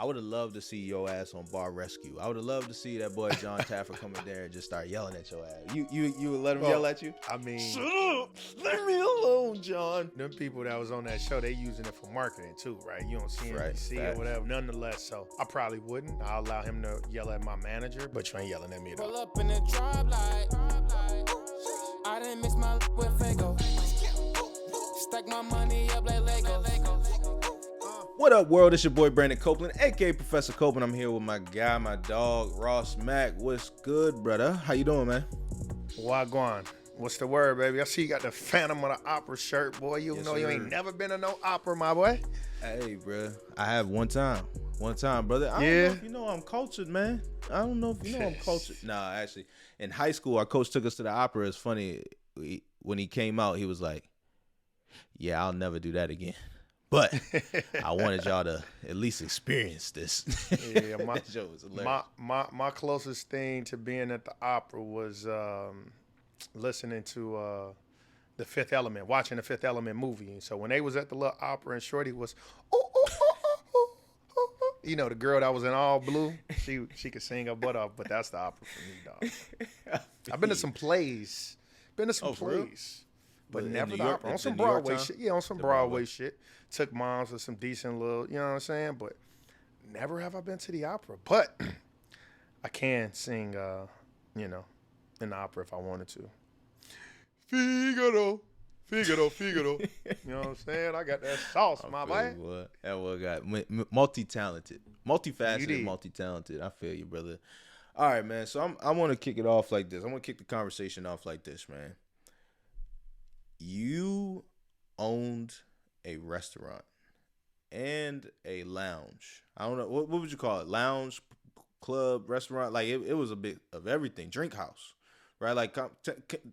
I would have loved to see your ass on Bar Rescue. I would have loved to see that boy John Taffer come in there and just start yelling at your ass. You would let him yell at you? I mean, Shut up! Leave me alone, John. them people that was on that show, they using it for marketing too, right? You don't see NBC Right. or whatever. Nonetheless, so I probably wouldn't. I'll allow him to yell at my manager, but you ain't yelling at me though. Pull up in the drop light. I didn't mix my with Fago. Stack my money up like Legos. What up, world? It's your boy Brandon Copeland, aka Professor Copeland. I'm here with my guy, my dog, Ross Mack. What's good, brother? How you doing, man? Wagwan. What's the word, baby? I see you got the Phantom of the Opera shirt, boy. You Yes, know you sir. ain't never been to no opera, my boy. Hey, bro. I have one time, brother. I don't know if you know I'm cultured, man. I don't know if you know I'm cultured. Nah, actually, in high school, our coach took us to the opera. It's funny. When he came out, he was like, yeah, I'll never do that again. But I wanted y'all to at least experience this. Yeah, That show was hilarious. my closest thing to being at the opera was listening to The Fifth Element, watching the Fifth Element movie. And so when they was at the little opera and Shorty was, you know, the girl that was in all blue, she could sing her butt off, but that's the opera for me, dog. I've been to some plays. For real? But In never New the York- opera. On it's some in New York Broadway town? shit. Yeah, on some The Broadway Broadway. shit. Took moms to some decent little, you know what I'm saying? But never have I been to the opera. But I can sing, you know, in the opera if I wanted to. Figaro. You know what I'm saying? I got that sauce, my boy. That boy got multi-talented, multifaceted, You did. multi-talented. I feel you, brother. All right, man. So I want to kick it off like this. I want to kick the conversation off like this, man. You owned a restaurant and a lounge. I don't know what would you call it? Lounge, club, restaurant. Like it was a bit of everything. Drink house, right? Like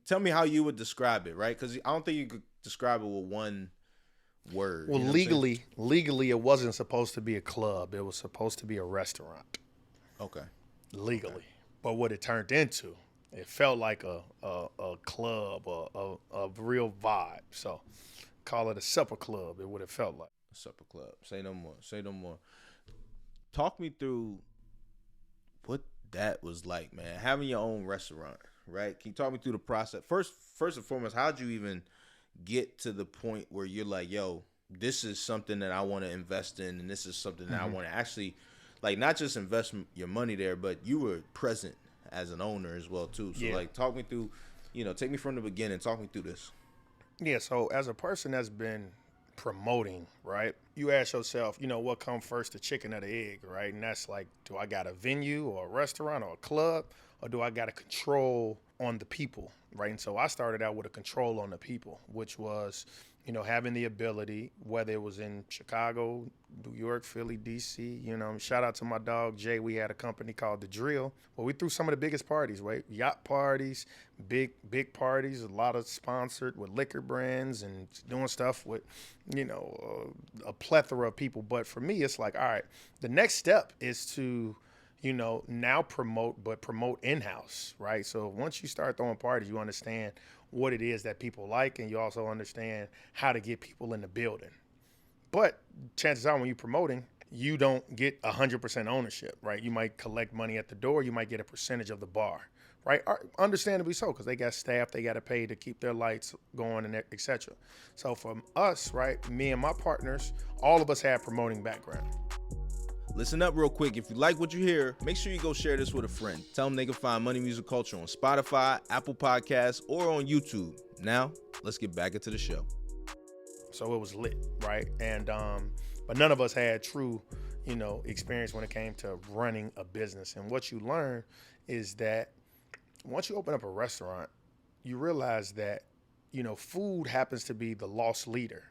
tell me how you would describe it, right? Because I don't think you could describe it with one word. Well, you know what I'm saying? legally, it wasn't supposed to be a club. It was supposed to be a restaurant. Okay. Legally. But what it turned into, it felt like a club, a real vibe. So call it a supper club. It would have felt like. Supper club. Say no more. Talk me through what that was like, man. Having your own restaurant, right? Can you talk me through the process? First and foremost, how'd you even get to the point where you're like, yo, this is something that I want to invest in, and this is something that I want to actually, like, not just invest your money there, but you were present as an owner as well too. So like, talk me through, you know, take me from the beginning. Talk me through this. Yeah, so as a person that's been promoting, right, you ask yourself, you know, what come first, the chicken or the egg, right? And that's like, do I got a venue or a restaurant or a club, or do I got a control on the people, right? And so I started out with a control on the people, which was, you know, having the ability, whether it was in Chicago, New York, Philly, DC, you know, shout out to my dog, Jay. We had a company called The Drill, where we threw some of the biggest parties, right? Yacht parties, big parties, a lot of sponsored with liquor brands and doing stuff with, you know, a plethora of people. But for me, it's like, all right, the next step is to, you know, now promote in-house, right? So once you start throwing parties, you understand what it is that people like, and you also understand how to get people in the building. But chances are when you're promoting, you don't get 100% ownership, right? You might collect money at the door. You might get a percentage of the bar, right? Understandably so, because they got staff, they got to pay to keep their lights going and et cetera. So for us, right, me and my partners, all of us had promoting background. Listen up real quick. If you like what you hear, make sure you go share this with a friend. Tell them they can find Money Music Culture on Spotify, Apple Podcasts, or on YouTube. Now, let's get back into the show. So it was lit, right? And but none of us had true, you know, experience when it came to running a business. And what you learn is that once you open up a restaurant, you realize that, you know, food happens to be the loss leader,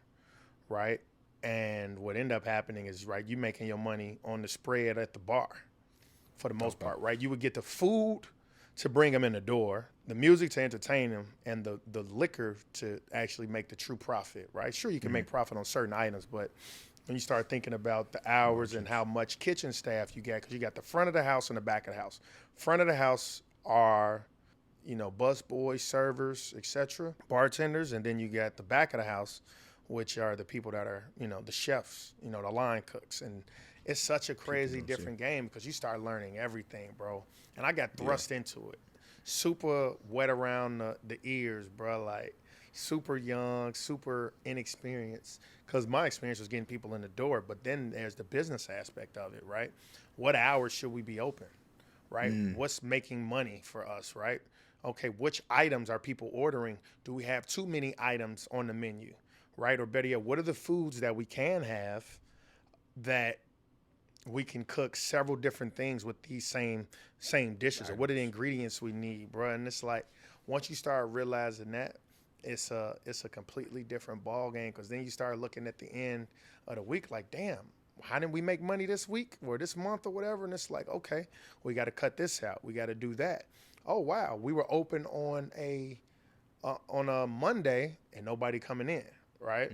right? And what ended up happening is, right, you making your money on the spread at the bar for the most part, right? You would get the food to bring them in the door, the music to entertain them, and the liquor to actually make the true profit, right? Sure, you can make profit on certain items, but when you start thinking about the hours and how much kitchen staff you got, because you got the front of the house and the back of the house. Front of the house are, you know, busboys, servers, etc., bartenders, and then you got the back of the house, which are the people that are, you know, the chefs, you know, the line cooks. And it's such a crazy on different game because you start learning everything, bro. And I got thrust into it. Super wet around the ears, bro. Like, super young, super inexperienced. Because my experience was getting people in the door. But then there's the business aspect of it, right? What hours should we be open, right? What's making money for us, right? Okay, which items are people ordering? Do we have too many items on the menu, right? Or better yet, what are the foods that we can have that we can cook several different things with these same dishes? Or what are the ingredients we need, bro? And it's like, once you start realizing that, it's a completely different ball game, because then you start looking at the end of the week like, damn, how did we make money this week or this month or whatever? And it's like, okay, we got to cut this out. We got to do that. Oh, wow, we were open on a Monday and nobody coming in, right?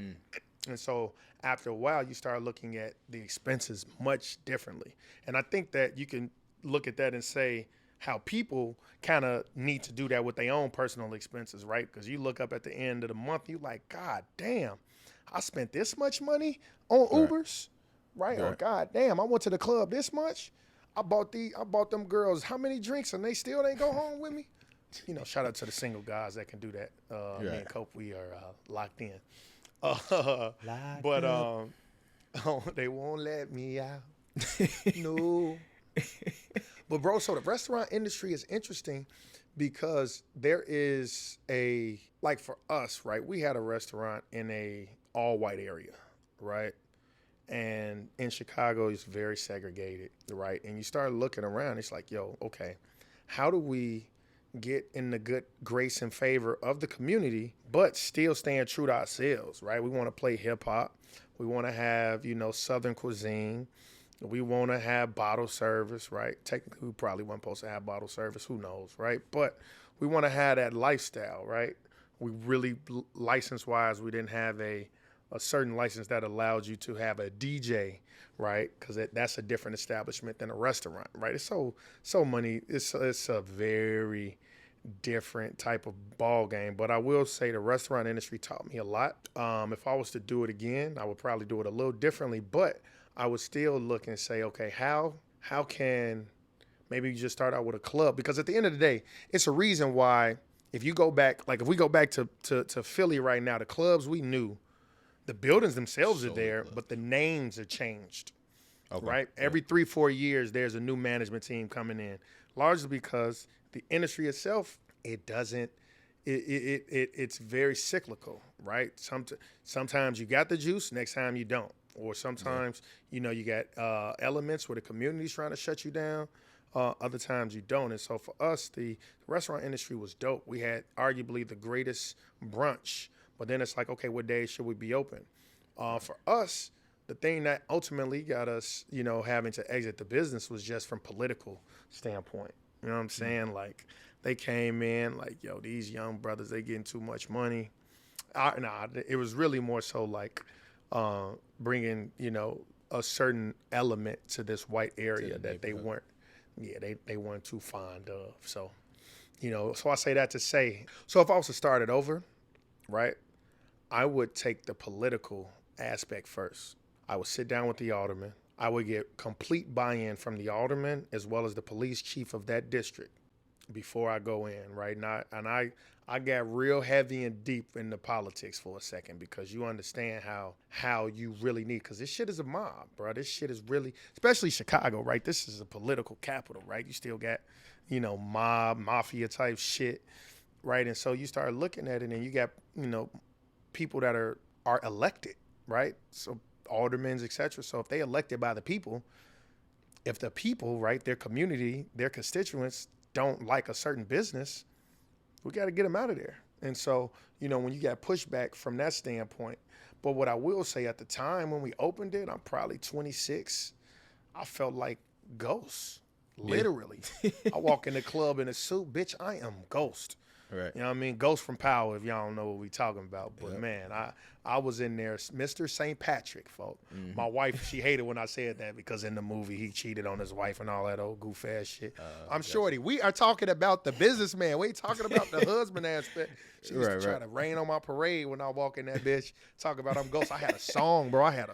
And so after a while, you start looking at the expenses much differently. And I think that you can look at that and say how people kind of need to do that with their own personal expenses, right? Because you look up at the end of the month, you like, God damn, I spent this much money on Ubers, right? Or God damn, I went to the club this much. I bought them girls how many drinks and they still ain't go home with me? You know, shout out to the single guys that can do that. Me and Cope, we are locked in. But they won't let me out. No. But bro, so the restaurant industry is interesting because there is like for us, right? We had a restaurant in a all white area, right? And in Chicago, it's very segregated, right? And you start looking around, it's like, yo, okay, how do we get in the good grace and favor of the community, but still staying true to ourselves, right? We want to play hip hop. We want to have, Southern cuisine. We want to have bottle service, right? Technically, we probably weren't supposed to have bottle service. Who knows, right? But we want to have that lifestyle, right? We really, license-wise, we didn't have a certain license that allowed you to have a DJ, right? Because that's a different establishment than a restaurant, right? It's so money. It's a very different type of ball game. But I will say the restaurant industry taught me a lot. If I was to do it again, I would probably do it a little differently. But I would still look and say, okay, how can maybe you just start out with a club? Because at the end of the day, it's a reason why if we go back to Philly right now, the clubs we knew, the buildings themselves are there, but the names are changed, right? Every 3-4 years, there's a new management team coming in, largely because the industry itself, it's very cyclical, right? Sometimes you got the juice, next time you don't. Or sometimes, you got elements where the community's trying to shut you down. Other times you don't. And so for us, the restaurant industry was dope. We had arguably the greatest brunch. But then it's like, okay, what days should we be open? For us, the thing that ultimately got us, having to exit the business was just from political standpoint. You know what I'm saying? Like, they came in like, yo, these young brothers, they getting too much money. It was really more so like bringing, a certain element to this white area that they weren't, they weren't too fond of. So, so I say that to say, so if I was to start it over, right, I would take the political aspect first. I would sit down with the alderman. I would get complete buy-in from the alderman as well as the police chief of that district before I go in, right? And I got real heavy and deep into politics for a second because you understand how you really need, because this shit is a mob, bro. This shit is really, especially Chicago, right? This is a political capital, right? You still got, mafia type shit, right? And so you start looking at it and you got, people that are elected, right? So aldermen, et cetera. So if they elected by the people, if the people, right, their community, their constituents don't like a certain business, we got to get them out of there. And so, when you got pushback from that standpoint, but what I will say at the time when we opened it, I'm probably 26. I felt like Ghost, literally. I walk in the club in a suit, bitch, I am Ghost. Right. You know what I mean? Ghost from Power, if y'all don't know what we talking about. But man, I was in there, Mr. St. Patrick, folk. Mm-hmm. My wife, she hated when I said that because in the movie he cheated on his wife and all that old goof ass shit. I'm shorty. We are talking about the businessman. We ain't talking about the husband aspect. She used to try to rain on my parade when I walk in that bitch. Talk about I'm Ghost. I had a song, bro. I had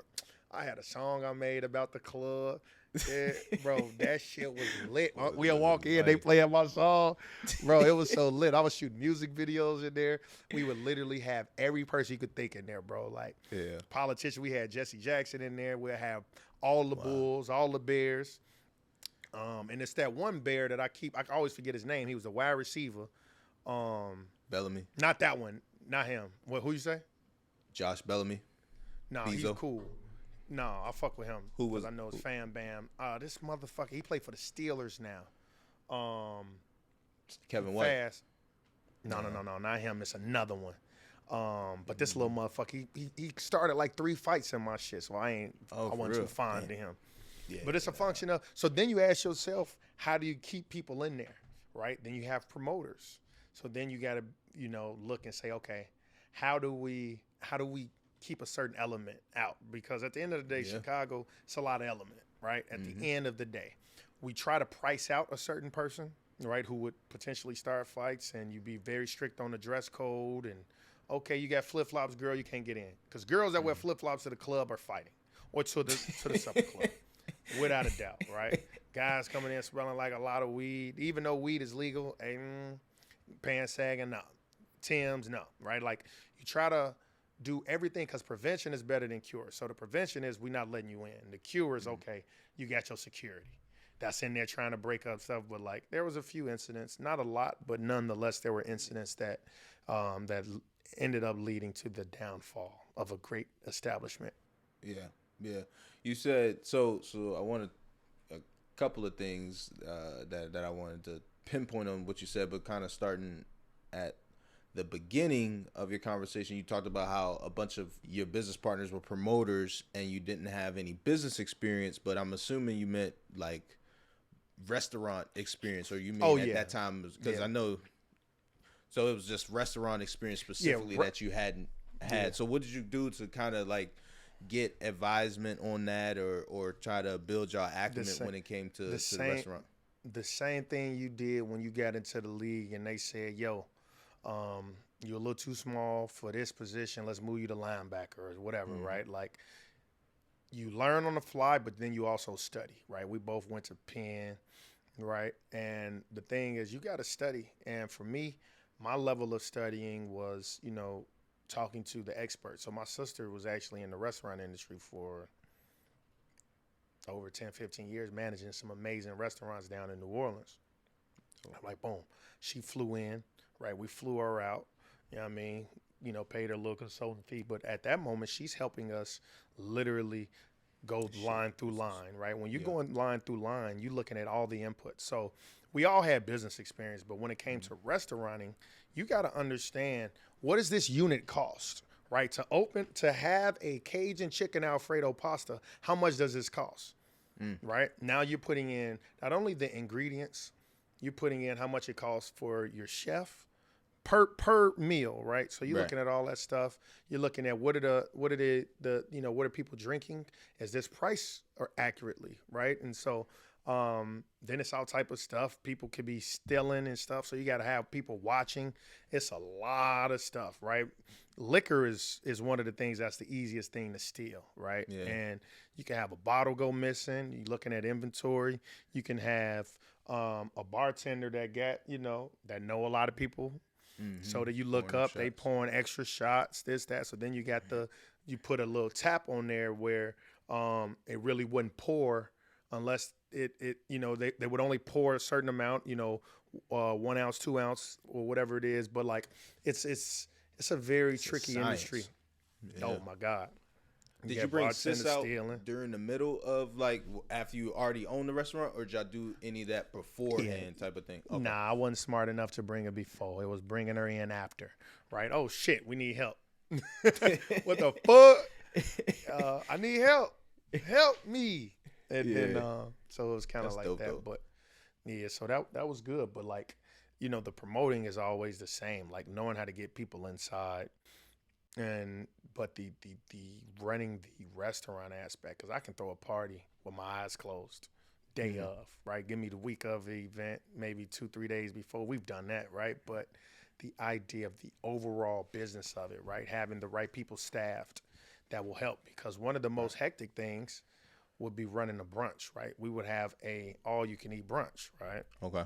I had a song I made about the club. Yeah, bro, that shit was lit. We'll walk in, they playing my song. Bro, it was so lit. I was shooting music videos in there. We would literally have every person you could think in there, bro. Like, politician, we had Jesse Jackson in there. We'll have all the Bulls, all the Bears. And it's that one Bear that I always forget his name. He was a wide receiver. Bellamy. Not that one. Not him. What? Who you say? Josh Bellamy. No, he's cool. No, I fuck with him. Who was? I know it's Fam Bam. This motherfucker, he played for the Steelers now. Kevin White. Fast. No, not him. It's another one. But this little motherfucker, he started like 3 fights in my shit, so I wasn't too fond of him. Yeah, but it's a function of. So then you ask yourself, how do you keep people in there, right? Then you have promoters. So then you got to, look and say, okay, how do we keep a certain element out? Because at the end of the day, Chicago, it's a lot of element, right? At the end of the day, we try to price out a certain person, right, who would potentially start fights, and you be very strict on the dress code. And okay, you got flip flops, girl, you can't get in, because girls that wear flip flops to the club are fighting, or to the supper club, without a doubt, right? Guys coming in smelling like a lot of weed, even though weed is legal, pants sagging, no, Tim's, no, right? Like, you try to do everything, because prevention is better than cure. So the prevention is, we're not letting you in. The cure is, okay, you got your security that's in there trying to break up stuff. But like, there was a few incidents, not a lot, but nonetheless, there were incidents that that ended up leading to the downfall of a great establishment. Yeah. You said so. I wanted a couple of things that I wanted to pinpoint on what you said, but kind of starting at the beginning of your conversation, you talked about how a bunch of your business partners were promoters and you didn't have any business experience, but I'm assuming you meant like restaurant experience, or you mean at that time, because I know, so it was just restaurant experience specifically that you hadn't had. So what did you do to kind of like get advisement on that, or try to build your acumen when it came to the restaurant? The same thing you did when you got into the league and they said, yo, you're a little too small for this position. Let's move you to linebacker or whatever, right? Like, you learn on the fly, but then you also study, right? We both went to Penn, right? And the thing is, you got to study. And for me, my level of studying was, talking to the experts. So my sister was actually in the restaurant industry for over 10, 15 years, managing some amazing restaurants down in New Orleans. I'm like, boom. She flew in. Right, we flew her out, you know what I mean, paid her a little consulting fee. But at that moment, she's helping us literally go line through line, right? When you're going line through line, you're looking at all the inputs. So we all had business experience, but when it came to restauranting, you got to understand, what does this unit cost, right? To have a Cajun chicken Alfredo pasta, how much does this cost, right? Now you're putting in not only the ingredients, you're putting in how much it costs for your chef per meal, right? So you're looking at all that stuff. You're looking at what are people drinking? Is this priced or accurately, right? And so then it's all type of stuff. People could be stealing and stuff. So you got to have people watching. It's a lot of stuff, right? Liquor is one of the things that's the easiest thing to steal, right? Yeah. And you can have a bottle go missing. You're looking at inventory. You can have a bartender that that know a lot of people. So that you look up, they pouring extra shots, this, that. So then you got you put a little tap on there where it really wouldn't pour unless it they would only pour a certain amount, 1 ounce, 2 ounce, or whatever it is. But like, it's a very tricky industry. Yeah. Oh my God. Did you bring sis out during the middle of, like, after you already owned the restaurant, or did y'all do any of that beforehand type of thing? Okay. Nah, I wasn't smart enough to bring her before. It was bringing her in after, right? Oh, shit, we need help. What the fuck? I need help. Help me. And then, so it was kind of like that. Though. But, yeah, so that was good. But, like, the promoting is always the same, like knowing how to get people inside. But the running the restaurant aspect, because I can throw a party with my eyes closed, day of, right? Give me the week of the event, maybe 2-3 days before. We've done that, right? But the idea of the overall business of it, right? Having the right people staffed, that will help, because one of the most hectic things would be running a brunch, right? We would have a all-you-can-eat brunch, right? Okay.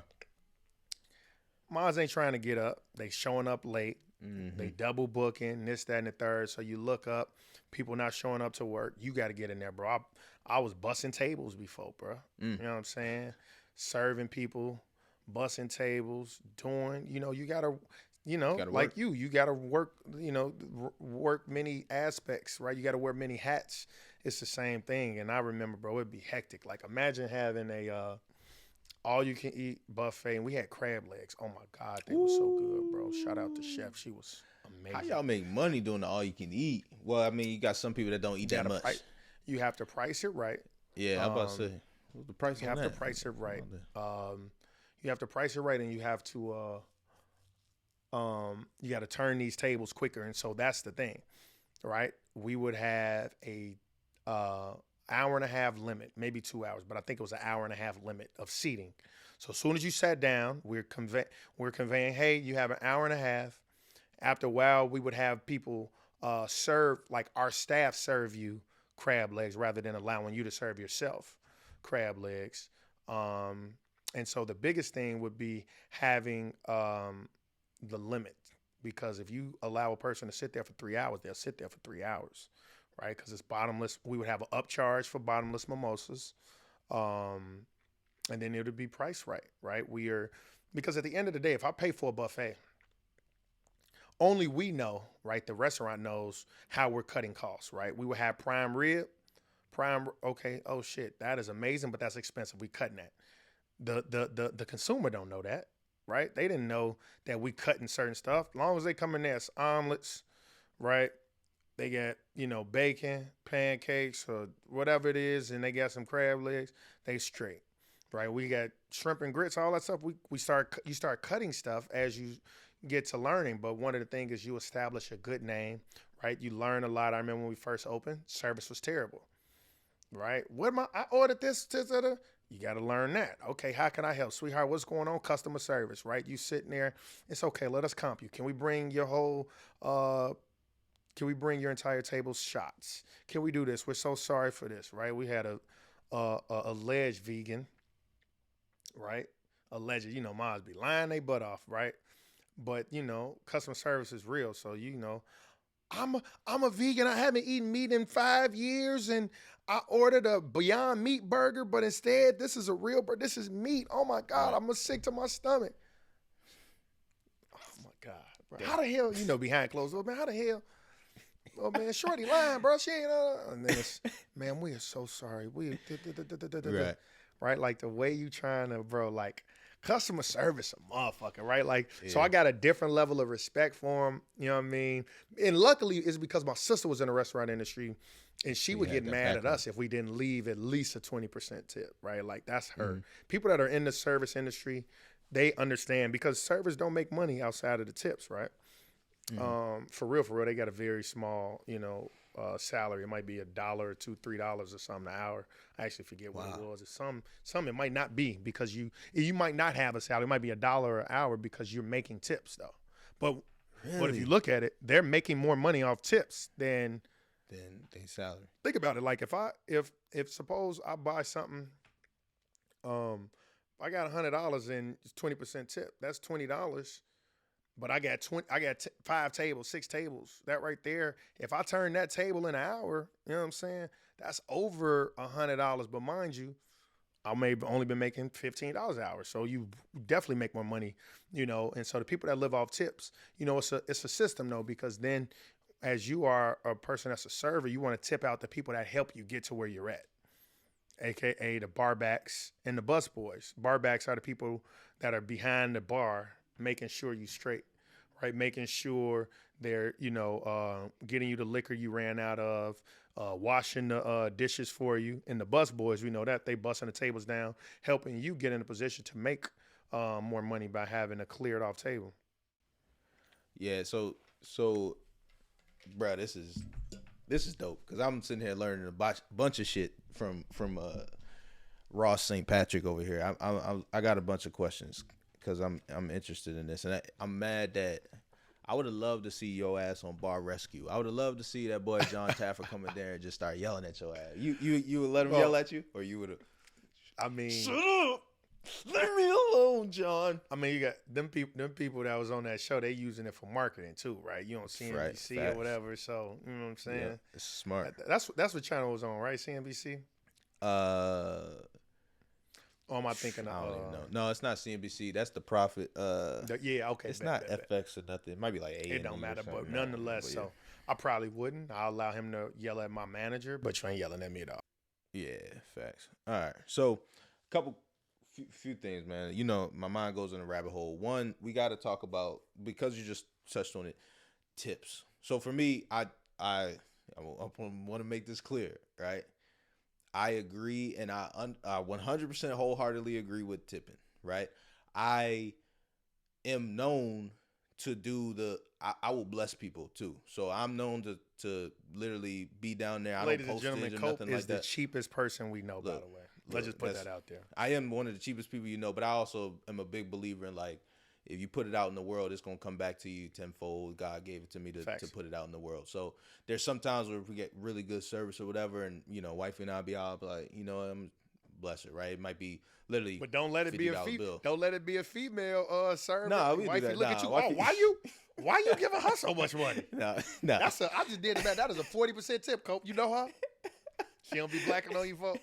Moms ain't trying to get up. They showing up late. Mm-hmm. They double booking, this, that, and the third. So you look up, people not showing up to work. You got to get in there, bro. I was busting tables before, bro. You know what I'm saying? Serving people, busting tables, doing, you got to, like work. you got to work, work many aspects, right? You got to wear many hats. It's the same thing. And I remember, bro, it'd be hectic. Like, imagine having a all-you-can-eat buffet, and we had crab legs. Oh, my God. They were so good, bro. Shout out to Chef. She was amazing. How y'all make money doing the all-you-can-eat? Well, I mean, you got some people that don't eat that much. You have to price it right. Yeah, I'm about to say. What's the price on that? You have to price it right. You have to price it right, and you have to you got to turn these tables quicker. And so that's the thing, right? We would have a hour and a half limit, maybe 2 hours, but I think it was an hour and a half limit of seating. So as soon as you sat down, we're conveying, hey, you have an hour and a half. After a while, we would have people serve, like our staff serve you crab legs rather than allowing you to serve yourself crab legs. And so the biggest thing would be having the limit, because if you allow a person to sit there for 3 hours, they'll sit there for 3 hours. Right, because it's bottomless. We would have an upcharge for bottomless mimosas, and then it would be priced right? Because at the end of the day, if I pay for a buffet, only we know, right? The restaurant knows how we're cutting costs, right? We would have prime rib, okay, oh shit, that is amazing, but that's expensive. We cutting that. The consumer don't know that, right? They didn't know that we cutting certain stuff. As long as they come in there, it's omelets, right? They got, bacon, pancakes, or whatever it is, and they got some crab legs. They straight, right? We got shrimp and grits, all that stuff. You start cutting stuff as you get to learning. But one of the things is you establish a good name, right? You learn a lot. I remember when we first opened, service was terrible, right? I ordered this. You got to learn that. Okay, how can I help? Sweetheart, what's going on? Customer service, right? You sitting there. It's okay. Let us comp you. Can we bring your whole Can we bring your entire table's shots? Can we do this? We're so sorry for this, right? We had a alleged vegan, right? Alleged, moms be lying they butt off, right? But, customer service is real. So, I'm a vegan. I haven't eaten meat in 5 years, and I ordered a Beyond Meat burger, but instead this is a real burger. This is meat. Oh, my God, I'm sick to my stomach. Oh, my God, bro. How the hell, behind closed doors, man, how the hell? Oh, man, shorty lying, bro. She ain't, and then it's, man, we are so sorry. Right? Like the way you trying to, bro, like customer service a motherfucker, right? Like, So I got a different level of respect for him, you know what I mean? And luckily it's because my sister was in the restaurant industry, and she would get mad at us if we didn't leave at least a 20% tip, right? Like that's her. Mm-hmm. People that are in the service industry, they understand, because servers don't make money outside of the tips, right? Mm-hmm. For real, they got a very small, salary. It might be $1 or $2, $3 or something an hour. I actually forget what it was. Some it might not be, because you might not have a salary. It might be $1 an hour because you're making tips though. But if you look at it, they're making more money off tips than they salary. Think about it. Like if suppose I buy something, I got $100 and it's 20% tip. That's $20. But I got 5 tables, 6 tables. That right there, if I turn that table in an hour, you know what I'm saying? That's over $100. But mind you, I may have only been making $15 an hour. So you definitely make more money, And so the people that live off tips, it's a system though, because then as you are a person that's a server, you want to tip out the people that help you get to where you're at, AKA the barbacks and the busboys. Barbacks are the people that are behind the bar, making sure you straight, right? Making sure they're, getting you the liquor you ran out of, washing the dishes for you. And the bus boys, we know that they busting the tables down, helping you get in a position to make more money by having a cleared off table. Yeah. So, bro, this is dope, because I'm sitting here learning a bunch of shit from Ross St. Patrick over here. I got a bunch of questions, because I'm interested in this, and I'm mad that I would have loved to see your ass on Bar Rescue. I would have loved to see that boy John Taffer come in there and just start yelling at your ass. You would let him yell at you, or you would have? I mean, shut up, leave me alone, John. I mean, you got them people that was on that show. They using it for marketing too, right? You on CNBC or whatever. So you know what I'm saying? Yeah, it's smart. That's what channel was on, right? CNBC. Or am I thinking? I don't even know. No, it's not CNBC. That's the Profit. Yeah, okay. It's not FX or nothing. It might be like A. It don't matter, but nonetheless, so I probably wouldn't. I'll allow him to yell at my manager, but you ain't yelling at me at all. Yeah, facts. All right, so few things, man. You know, my mind goes in a rabbit hole. One, we got to talk about, because you just touched on it, tips. So for me, I want to make this clear, right? I agree, and I 100% wholeheartedly agree with tipping, right? I am known to do I will bless people too. So I'm known to literally be down there. Ladies I don't and gentlemen, postage or Cope nothing is like that. the cheapest person we know, by the way. Let's just put that out there. I am one of the cheapest people you know, but I also am a big believer in, like, if you put it out in the world, it's going to come back to you tenfold. God gave it to me to put it out in the world. So there's some times where we get really good service or whatever, and, you know, wifey and I be out like, you know, I'm bless it, right? It might be literally, but don't let it be a female. Don't let it be a female servant. No, we wifey do that. Look at you. Oh, why you giving her so much money? No. I just did that. That is a 40% tip, Cope. You know her? She don't be blacking on you, folks.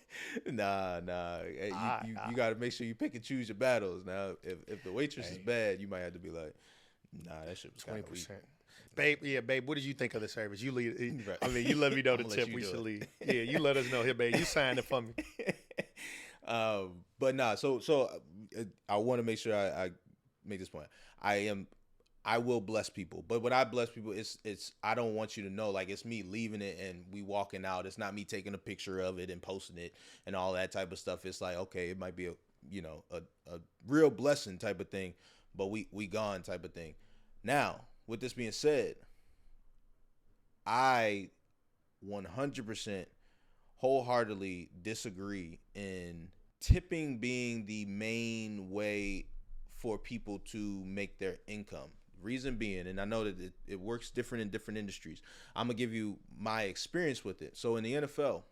Nah. You got to make sure you pick and choose your battles. Now, if the waitress is bad, you might have to be like, nah, that shit was 20%. Babe, what did you think of the service? You lead. Right. I mean, you let me know the tip we should leave. Yeah, you let us know here, babe. You signed it for me. But nah. So I want to make sure I make this point. I will bless people, but when I bless people, it's I don't want you to know, like, it's me leaving it and we walking out. It's not me taking a picture of it and posting it and all that type of stuff. It's like, okay, it might be a real blessing type of thing, but we gone type of thing. Now, with this being said, I 100% wholeheartedly disagree in tipping being the main way for people to make their income. Reason being, and I know that it works different in different industries. I'm gonna give you my experience with it. So in the NFL,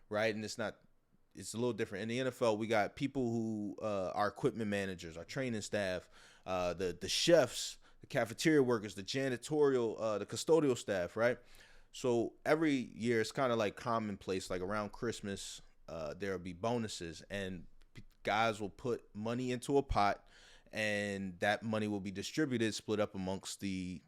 right, and it's a little different. In the NFL, we got people who are equipment managers, our training staff, the chefs, the cafeteria workers, the janitorial, the custodial staff, right? So every year it's kind of like commonplace, like around Christmas, there'll be bonuses, and guys will put money into a pot, and that money will be distributed, split up amongst the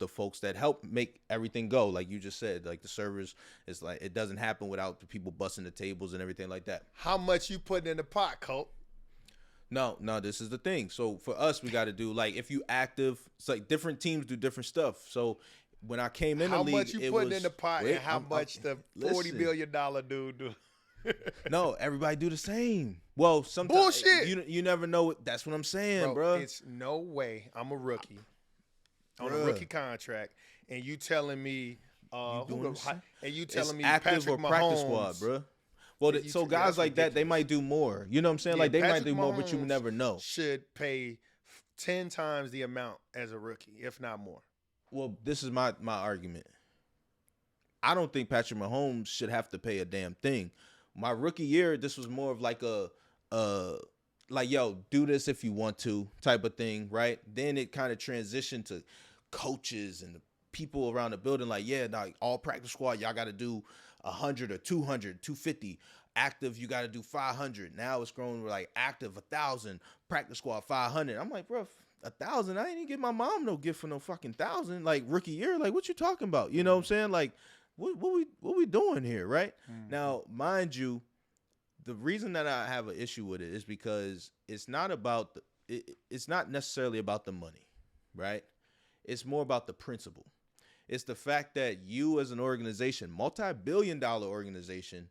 folks that help make everything go. Like you just said, like the servers, it's like it doesn't happen without the people busting the tables and everything like that. How much you putting in the pot, Colt? No, this is the thing. So for us, we got to do, like, if you active, it's like different teams do different stuff. So when I came in the league, how much you putting in the pot, and how much the $40 billion dude do? No, everybody do the same. Well, sometimes bullshit. You never know. That's what I'm saying, bro. It's no way I'm a rookie on a rookie contract, and you telling me it's Patrick active or Mahomes, practice squad, bro. Well, so guys like that, they might do more. You know what I'm saying? Like, they might do more, but you never know. Should pay 10 times the amount as a rookie, if not more. Well, this is my argument. I don't think Patrick Mahomes should have to pay a damn thing. My rookie year, this was more of like like, yo, do this if you want to type of thing, right? Then it kind of transitioned to coaches and the people around the building, like, yeah, like, all practice squad, y'all got to do 100 or 200, 250. Active, you got to do 500. Now it's grown to like active 1,000, practice squad 500. I'm like, bro, 1,000? I ain't even give my mom no gift for no fucking 1,000. Like, rookie year, like, what you talking about? You know what I'm saying? Like, what we doing here, right? Mm-hmm. Now, mind you, the reason that I have an issue with it is because it's not about it's not necessarily about the money, right? It's more about the principle. It's the fact that you as an organization, multi-billion-dollar organization,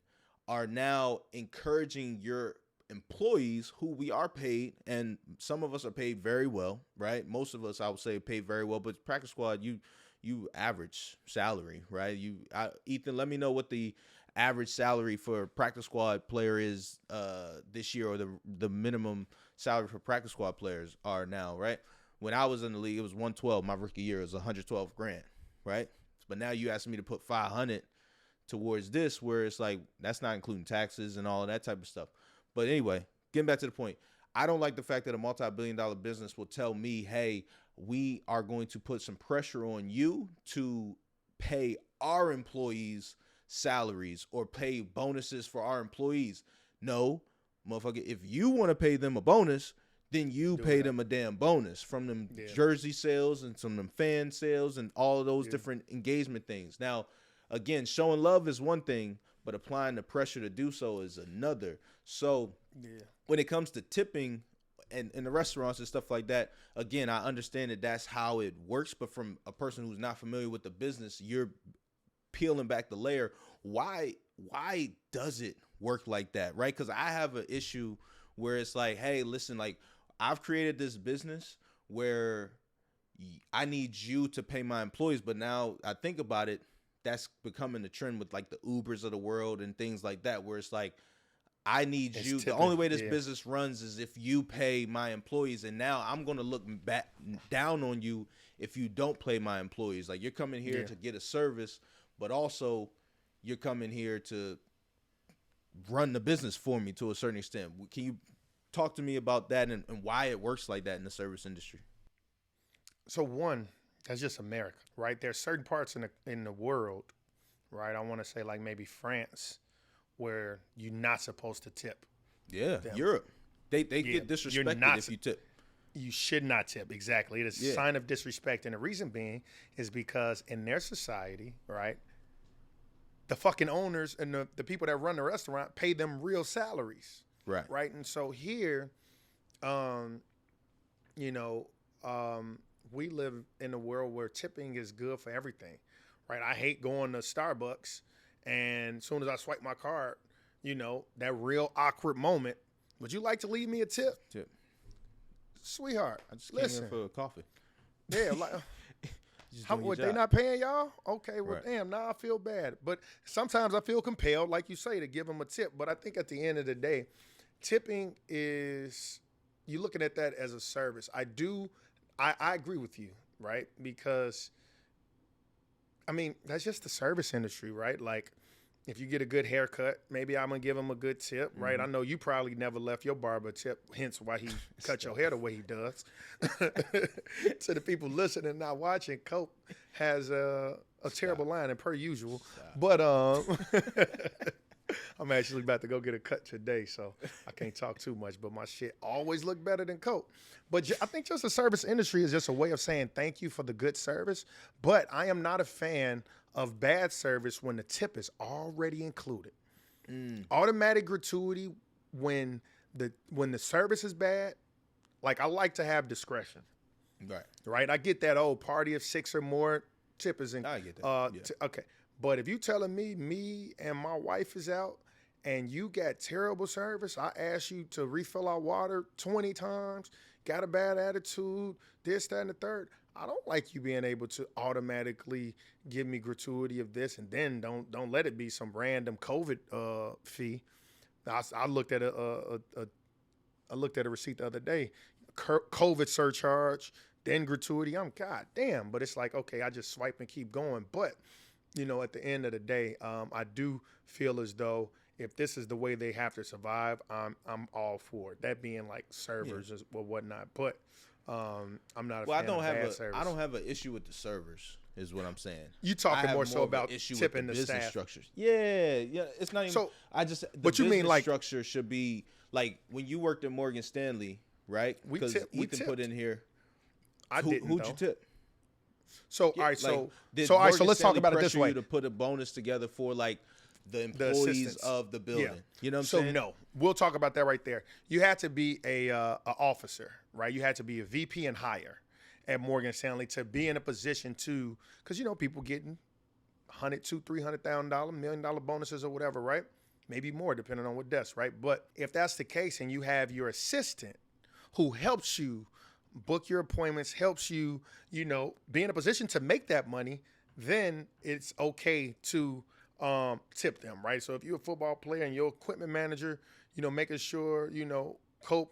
are now encouraging your employees, who we are paid, and some of us are paid very well, right? Most of us, I would say, paid very well, but practice squad, you average salary, right? Ethan, let me know what the average salary for a practice squad player is this year, or the minimum salary for practice squad players are now, right? When I was in the league, it was 112. My rookie year, it was 112 grand, right? But now you asking me to put 500 towards this, where it's like that's not including taxes and all of that type of stuff. But anyway, getting back to the point, I don't like the fact that a multi-billion-dollar business will tell me, hey, we are going to put some pressure on you to pay our employees salaries or pay bonuses for our employees. No, motherfucker, if you want to pay them a bonus, then you pay them a damn bonus from them jersey sales and some of them fan sales and all of those different engagement things. Now, again, showing love is one thing, but applying the pressure to do so is another. So when it comes to tipping and in the restaurants and stuff like that, again, I understand that that's how it works. But from a person who's not familiar with the business, you're peeling back the layer. Why does it work like that, right? Because I have an issue where it's like, hey, listen, like I've created this business where I need you to pay my employees. But now I think about it, that's becoming the trend with like the Ubers of the world and things like that, where it's like, I need you. The only way this business runs is if you pay my employees. And now I'm going to look back down on you if you don't pay my employees. Like you're coming here to get a service, but also you're coming here to run the business for me to a certain extent. Can you talk to me about that and why it works like that in the service industry? So one, that's just America, right? There's certain parts in the world, right? I want to say like maybe France, where you're not supposed to tip. Yeah, them. Europe. They get disrespected if you tip. You should not tip, exactly. It is a sign of disrespect. And the reason being is because in their society, right, the fucking owners and the people that run the restaurant pay them real salaries. Right. Right. And so here, we live in a world where tipping is good for everything. Right. I hate going to Starbucks. And as soon as I swipe my card, that real awkward moment, would you like to leave me a tip? Sweetheart, I just came here for a coffee. Yeah, like, they not paying y'all? Okay, well, damn, now I feel bad. But sometimes I feel compelled, like you say, to give them a tip. But I think at the end of the day, tipping is, you're looking at that as a service. I agree with you, right? Because, I mean, that's just the service industry, right? Like, if you get a good haircut, maybe I'm going to give him a good tip, right? Mm-hmm. I know you probably never left your barber a tip, hence why he cut your hair the way he does. To the people listening and not watching, Cope has a terrible line, and per usual. But I'm actually about to go get a cut today, so I can't talk too much. But my shit always look better than Cope. But I think just the service industry is just a way of saying thank you for the good service. But I am not a fan of bad service when the tip is already included. Automatic gratuity when the service is bad. Like, I like to have discretion. Right. I get that old party of 6 or more, tip is in. I get that. Okay. But if you telling me and my wife is out and you got terrible service, I asked you to refill our water 20 times, got a bad attitude, this, that, and the third, I don't like you being able to automatically give me gratuity of this and then don't let it be some random COVID fee. I looked at a receipt the other day, COVID surcharge, then gratuity. I'm goddamn, but it's like, okay, I just swipe and keep going. But at the end of the day, I do feel as though if this is the way they have to survive, I'm all for it. That being like servers or whatnot. But I'm not a fan of bad service. I don't have an issue with the servers, is what I'm saying. You talking more so about tipping the business staff structures. Yeah. It's not even. So, but you mean like structure should be like when you worked at Morgan Stanley, right? Because Ethan put in here. Who'd you tip? So all right, so let's talk about it this way. You to put a bonus together for like the employees of the building. Yeah. You know what I'm saying? So no, we'll talk about that right there. You had to be a officer, right? You had to be a VP and higher at Morgan Stanley to be in a position to, because people getting $100,000, $200,000, $300,000, $1 million bonuses or whatever, right? Maybe more depending on what desk, right? But if that's the case and you have your assistant who helps you book your appointments, helps you, be in a position to make that money, then it's okay to tip them, right? So if you're a football player and your equipment manager, making sure, coat,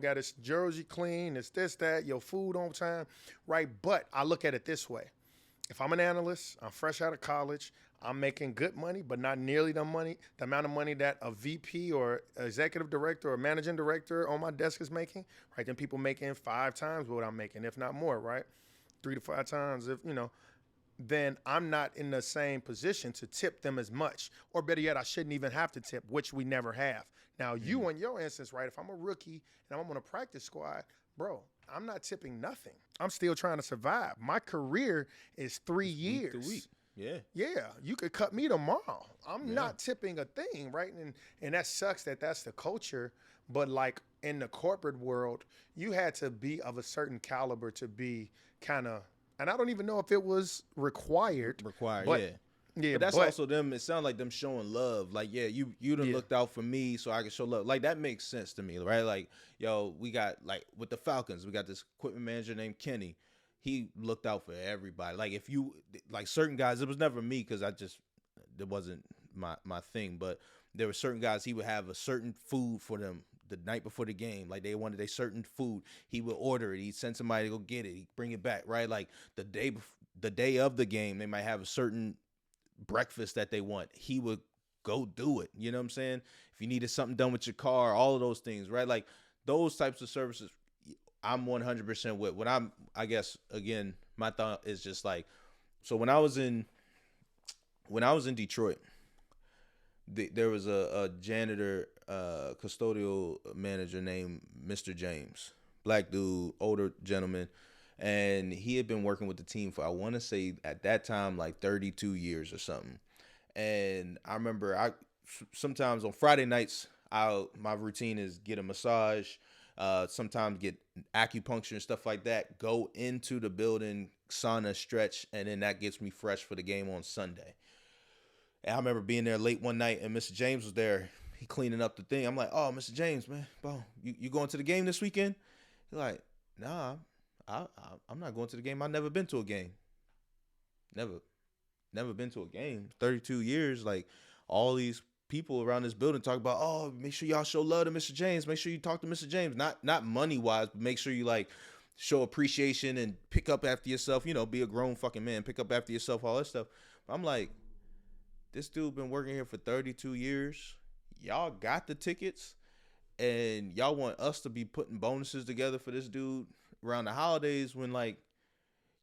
got his jersey clean, it's this, that, your food on time, right? But I look at it this way. If I'm an analyst, I'm fresh out of college, I'm making good money, but not nearly the amount of money that a VP or executive director or managing director on my desk is making, right? Then people making 5 times what I'm making, if not more, right? 3 to 5 times, then I'm not in the same position to tip them as much. Or better yet, I shouldn't even have to tip, which we never have. Now, you in your instance, right, if I'm a rookie and I'm on a practice squad, bro, I'm not tipping nothing. I'm still trying to survive. My career is 3 years. Week to week. Yeah. Yeah, you could cut me tomorrow. I'm not tipping a thing, right? And that sucks that's the culture. But like in the corporate world, you had to be of a certain caliber to be kind of, and I don't even know if it was required. But, yeah. Yeah, but that's also them. It sounds like them showing love. Like, yeah, you done looked out for me, so I can show love. Like, that makes sense to me, right? Like, yo, we got, like, with the Falcons, we got this equipment manager named Kenny. He looked out for everybody. Like, if you, like, certain guys, it was never me because it wasn't my thing. But there were certain guys, he would have a certain food for them the night before the game. Like, they wanted a certain food. He would order it. He'd send somebody to go get it. He'd bring it back, right? Like, the day of the game, they might have a certain breakfast that they want. He would go do it. You know what I'm saying? If you needed something done with your car, all of those things, right? Like those types of services, I'm 100% with. I guess again, my thought is just like, so when I was in Detroit, there was a janitor, custodial manager named Mr. James, black dude, older gentleman. And he had been working with the team for, I want to say at that time, like 32 years or something. And I remember sometimes on Friday nights, my routine is get a massage, sometimes get acupuncture and stuff like that, go into the building, sauna, stretch, and then that gets me fresh for the game on Sunday. And I remember being there late one night and Mr. James was there. He cleaning up the thing. I'm like, oh, Mr. James, man, bro, you going to the game this weekend? He's like, nah, I'm not going to the game. I've never been to a game. Never been to a game. 32 years. Like all these people around this building talk about, oh, make sure y'all show love to Mr. James. Make sure you talk to Mr. James. Not money wise, but make sure you like show appreciation and pick up after yourself. Be a grown fucking man. Pick up after yourself. All that stuff. But I'm like, this dude been working here for 32 years. Y'all got the tickets, and y'all want us to be putting bonuses together for this dude around the holidays when like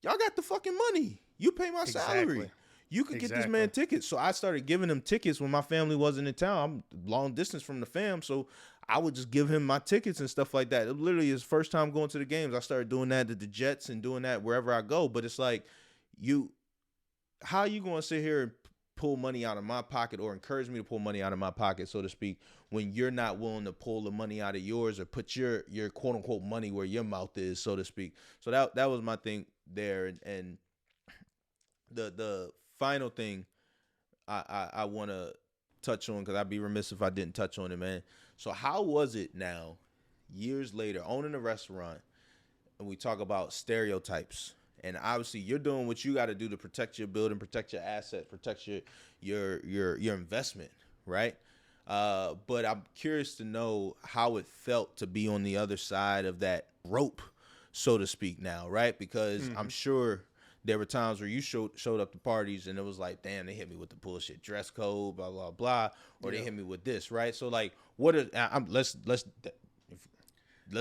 y'all got the fucking money. You pay my salary. You could get this man tickets. So I started giving him tickets when my family wasn't in town. I'm long distance from the fam, so I would just give him my tickets and stuff like that. It literally his first time going to the games. I started doing that at the Jets and doing that wherever I go. But it's like, how are you going to sit here and pull money out of my pocket or encourage me to pull money out of my pocket, so to speak, when you're not willing to pull the money out of yours or put your quote unquote money where your mouth is, so to speak. So that was my thing there. And the final thing I want to touch on, because I'd be remiss if I didn't touch on it, man. So how was it now, years later, owning a restaurant, and we talk about stereotypes? And obviously, you're doing what you got to do to protect your building, protect your asset, protect your investment, right? But I'm curious to know how it felt to be on the other side of that rope, so to speak, now, right? Because I'm sure there were times where you showed up to parties and it was like, damn, they hit me with the bullshit dress code, blah blah blah, or they hit me with this, right? So like, let's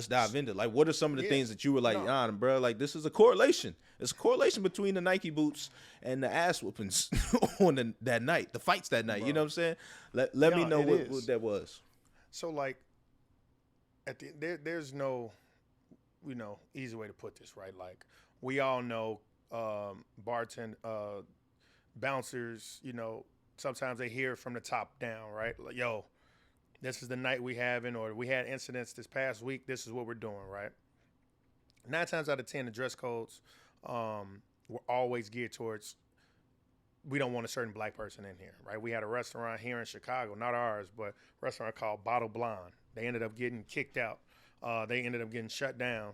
dive into like, what are some of the things that you were like, nah, bro, like this is a correlation. It's a correlation between the Nike boots and the ass whoopings on that night, the fights that night. Bro. You know what I'm saying? Let me know what that was. So like, there's no, easy way to put this, right? Like we all know, bouncers, sometimes they hear from the top down, right? Like, yo, this is the night we having, or we had incidents this past week. This is what we're doing, right? 9 times out of 10, the dress codes were always geared towards, we don't want a certain black person in here, right? We had a restaurant here in Chicago, not ours, but a restaurant called Bottle Blonde. They ended up getting kicked out. They ended up getting shut down.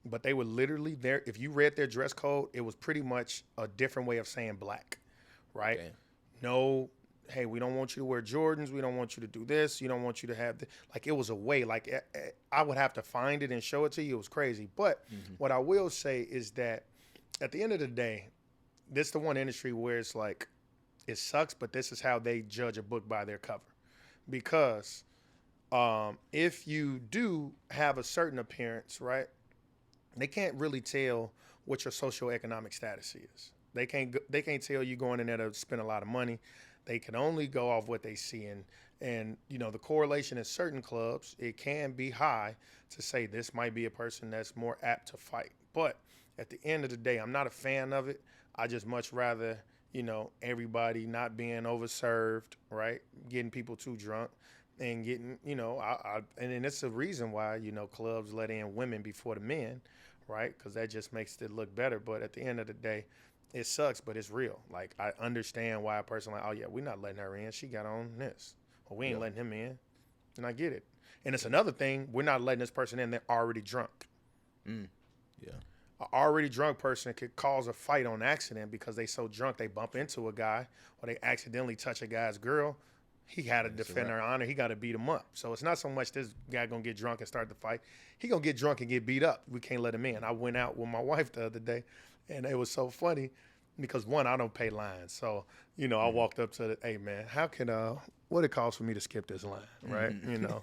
But they were literally there. If you read their dress code, it was pretty much a different way of saying black, right? Okay. No, hey, we don't want you to wear Jordans. We don't want you to do this. You don't want you to have this. Like, it was a way. Like, I would have to find it and show it to you. It was crazy. But what I will say is that at the end of the day, this is the one industry where it's like, it sucks, but this is how they judge a book by their cover. Because if you do have a certain appearance, right, they can't really tell what your socioeconomic status is. They can't tell you going in there to spend a lot of money. They can only go off what they see. And you know, the correlation in certain clubs, it can be high to say this might be a person that's more apt to fight. But at the end of the day, I'm not a fan of it. I just much rather, you know, everybody not being overserved, right? Getting people too drunk and getting, you know, and then it's the reason why, you know, clubs let in women before the men, right? Because that just makes it look better. But at the end of the day, it sucks, but it's real. Like, I understand why a person like, oh yeah, we're not letting her in. She got on this. Or we ain't letting him in. And I get it. And it's another thing, we're not letting this person in. They're already drunk. Yeah. An already drunk person could cause a fight on accident because they so drunk they bump into a guy or they accidentally touch a guy's girl. He got to defend her honor. He got to beat him up. So it's not so much this guy going to get drunk and start the fight. He going to get drunk and get beat up. We can't let him in. I went out with my wife the other day, and it was so funny because, one, I don't pay lines. So, you know, I walked up to the, hey, man, how can, what it costs for me to skip this line, right? You know,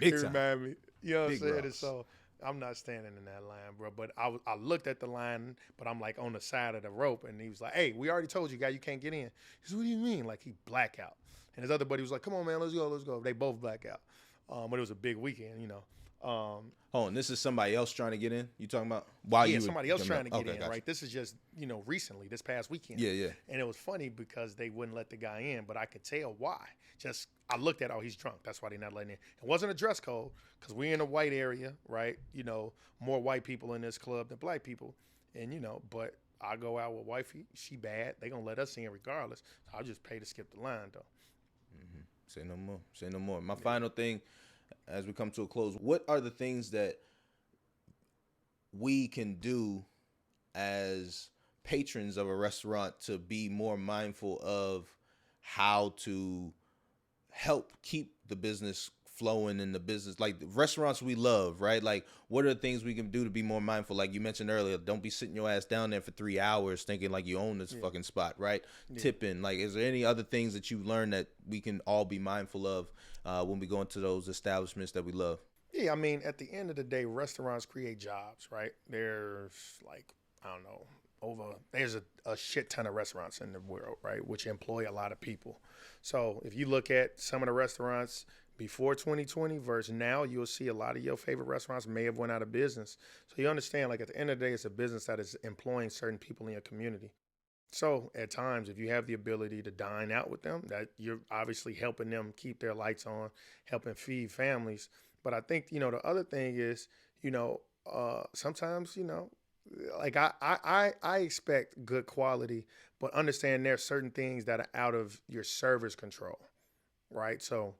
Big it time. remind me, you know what I'm Big saying? rocks. And so I'm not standing in that line, bro. But I looked at the line, but I'm like on the side of the rope, and he was like, hey, we already told you, guy, you can't get in. He said, what do you mean? Like, he blackout. And his other buddy was like, come on, man, let's go. They both blackout. But it was a big weekend, you know. Hold on, this is somebody else trying to get in? You talking about? While Yeah, you somebody else trying to get in, gotcha. right? This is just, you know, recently, this past weekend. Yeah. And it was funny because they wouldn't let the guy in, but I could tell why. Just, I looked at, oh, he's drunk. That's why they're not letting in. It wasn't a dress code because we're in a white area, right? You know, more white people in this club than black people. And, you know, but I go out with wifey. She bad. They going to let us in regardless. So I'll just pay to skip the line, though. Say no more. Say no more. My final thing, as we come to a close, what are the things that we can do as patrons of a restaurant to be more mindful of how to help keep the business flowing in the business, like the restaurants we love, right? Like, what are the things we can do to be more mindful? Like you mentioned earlier, don't be sitting your ass down there for 3 hours thinking like you own this fucking spot, right? Tipping. Like, is there any other things that you've learned that we can all be mindful of when we go into those establishments that we love? Yeah, I mean, at the end of the day, restaurants create jobs, right? There's like, I don't know, there's a shit ton of restaurants in the world, right? Which employ a lot of people. So if you look at some of the restaurants before 2020 versus now, you'll see a lot of your favorite restaurants may have went out of business. So you understand, like, at the end of the day, it's a business that is employing certain people in your community. So at times, if you have the ability to dine out with them, that you're obviously helping them keep their lights on, helping feed families. But I think, you know, the other thing is, you know, sometimes, you know, like I expect good quality, but understand there are certain things that are out of your server's control, right? So,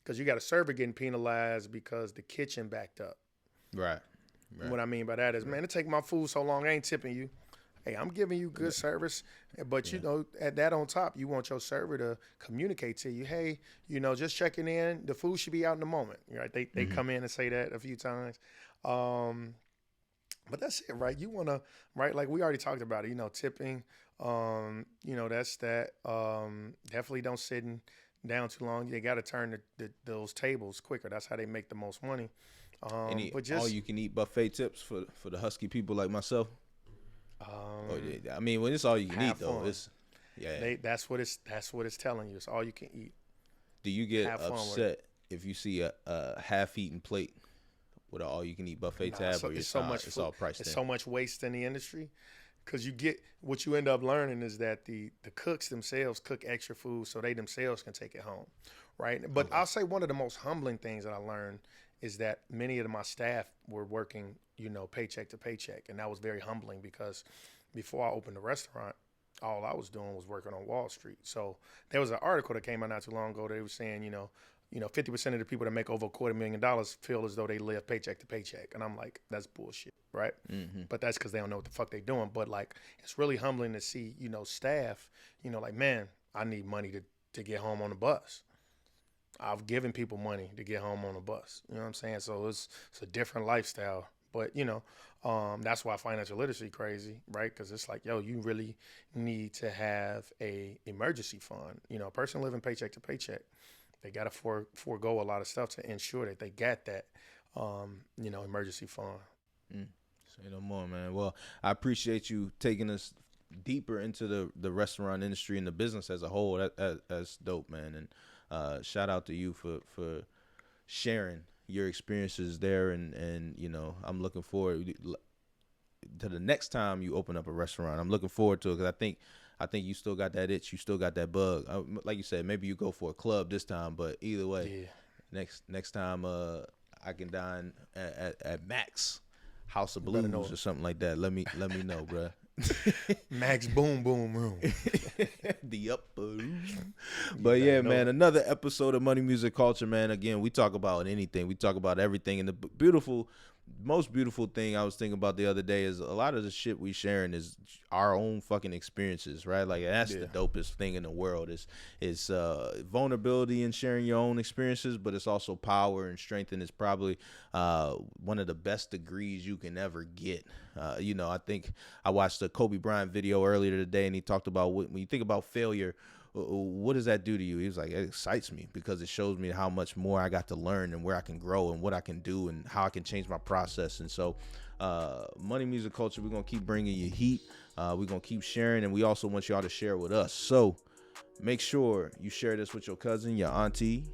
because you got a server getting penalized because the kitchen backed up. Right. What I mean by that is, man, it take my food so long, I ain't tipping you. Hey, I'm giving you good service, but you know, at that on top, you want your server to communicate to you, hey, you know, just checking in, the food should be out in a moment, right? They come in and say that a few times. But that's it, right? You want to, right? Like we already talked about it, you know, tipping, you know, that's that. Definitely don't sit down too long. They got to turn those tables quicker. That's how they make the most money. Any but just all you can eat buffet tips for the husky people like myself? I mean, when it's all you can eat though, it's that's what it's telling you. It's all you can eat. Do you get upset if you see a half-eaten plate with an all-you-can-eat buffet tab, or it's all priced in? It's so much waste in the industry, because you get what you end up learning is that the cooks themselves cook extra food so they themselves can take it home, right? But I'll say one of the most humbling things that I learned is that many of my staff were working, you know, paycheck to paycheck, and that was very humbling because before I opened the restaurant, all I was doing was working on Wall Street. So there was an article that came out not too long ago. They were saying, you know, 50% of the people that make over $250,000 feel as though they live paycheck to paycheck. And I'm like, that's bullshit, right? But that's because they don't know what the fuck they doing. But like, it's really humbling to see, you know, staff, you know, like, man, I need money to get home on the bus. I've given people money to get home on a bus. You know what I'm saying? So it's a different lifestyle. But, that's why financial literacy crazy, right? Because it's like, yo, you really need to have a emergency fund. A person living paycheck to paycheck, they got to forego a lot of stuff to ensure that they got that, emergency fund. Say no more, man. Well, I appreciate you taking us deeper into the restaurant industry and the business as a whole. That's dope, man. And shout out to you for sharing your experiences there, and I'm looking forward to the next time you open up a restaurant. I'm looking forward to it, because I think you still got that itch, you still got that bug. Like you said, maybe you go for a club this time, but either way, next time I can dine at Max House of Blues or something like that. Let me know, bruh. Max Boom Boom Room. The upper room. But yeah, man, another episode of Money Music Culture, man. Again, we talk about anything. We talk about everything. And the most beautiful thing I was thinking about the other day is a lot of the shit we sharing is our own fucking experiences, right? Like, that's the dopest thing in the world is vulnerability and sharing your own experiences, but it's also power and strength, and it's probably one of the best degrees you can ever get. I think I watched a Kobe Bryant video earlier today, and he talked about when you think about failure, what does that do to you? He was like, it excites me because it shows me how much more I got to learn and where I can grow and what I can do and how I can change my process. And so Money Music Culture, we're going to keep bringing you heat. We're going to keep sharing, and we also want y'all to share with us. So make sure you share this with your cousin, your auntie.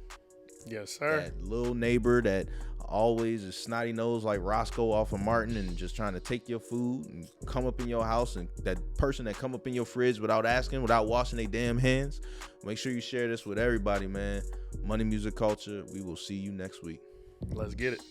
Yes, sir. That little neighbor that always is snotty nose like Roscoe off of Martin and just trying to take your food and come up in your house, and that person that come up in your fridge without asking, without washing their damn hands. Make sure you share this with everybody, man. Money Music Culture. We will see you next week. Let's get it.